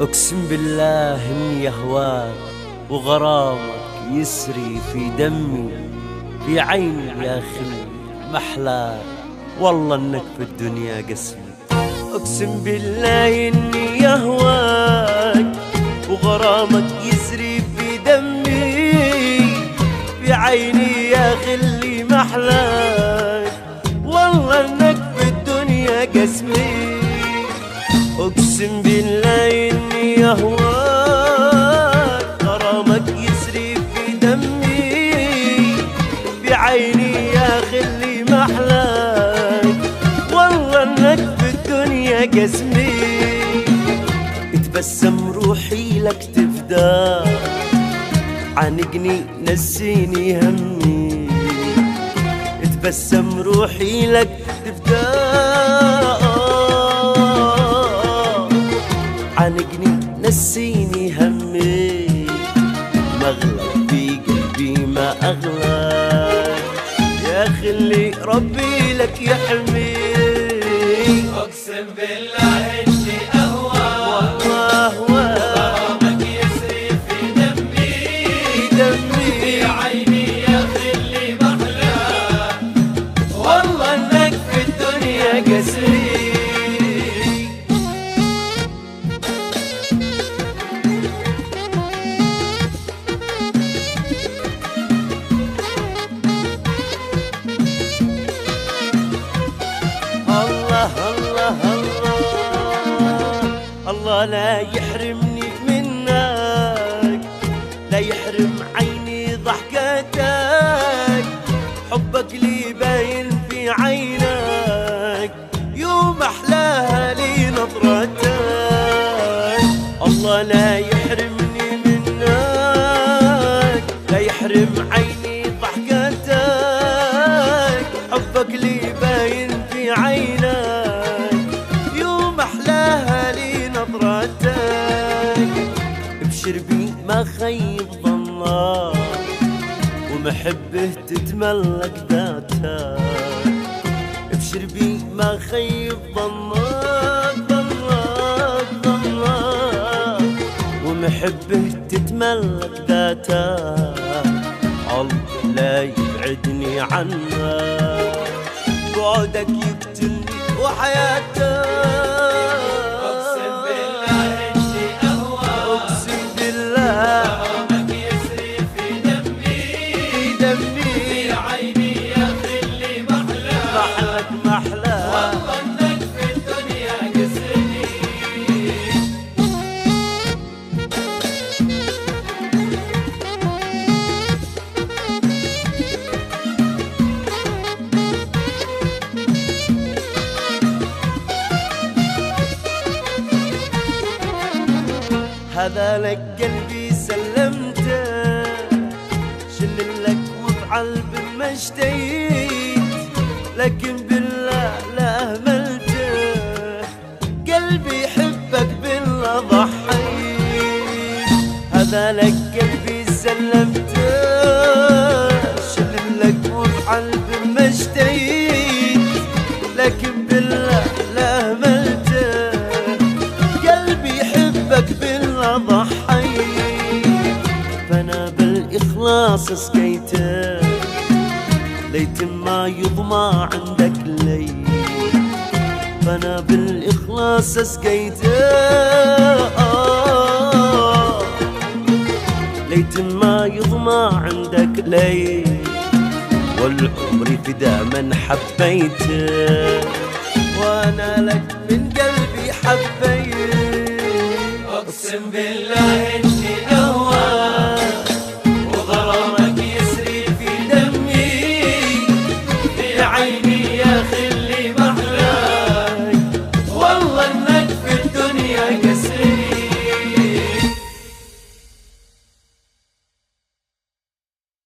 أقسم بالله إني أهواك وغرامك يسري في دمي في عيني يا خلي محلاك، والله إنك في الدنيا قسمي. أقسم بالله إني أهواك وغرامك يسري في دمي في عيني يا خلي محلاك، والله إنك في الدنيا قسمي. أقسم بالله إني أهواك غرامك يسري في دمي في عيني يا خلي محلاك، والله إنك في الدنيا قسمي. اتبسم روحي لك تفداك، عانقني نسيني همي. اتبسم روحي لك تفداك، عانقني نسيني همي. مغلى في قلبي ما أغلى يا خلي ربي لك يحمي. أقسم بالله إني أهواك غرامك يسري في دمي في عيني يا خلي محلاك، والله إنك في الدنيا قسري. الله لا يحرمني منك، لا يحرم عيني ضحكتك، حبك لي باين في عينك، يوم أحلاها لي نظرتك. الله لا يحرمني منك، لا يحرم عيني ضحكتك، حبك لي باين في عينك، يوم أحلاها لي نظرتك. ابشر بي ما خيب ظنك، ومحبه تتملك ذاتك. ابشر بي ما خيب ظنك ومحبه تتملك ذاتك. الله لا يبعدني عنك، بعدك يقتلني وحياتك. أقسم بالله إني أهواك أقسم بالله غرامك يسري في دمي في عيني يا خلي محلاك، محلاك والله إنك في الدنيا قسري. هذا لك قلبي سلمته، شل لك وافعل بما اشتهيت، لكن بالله لا أهملته، قلبي يحبك بالله ضحيت. هذا لك قلبي سلمته، شل لك وافعل بما اشتهيت، لكن بالله لا أهملته، قلبي يحبك بالله ضحيت. فأنا بالإخلاص سقيته، ليتم ما يضمع عندك لي. فأنا بالإخلاص سقيته، ليتم ما يضمع عندك لي. والعمر فدا من حبيته، وأنا لك من قلبي حبيت. أقسم بالله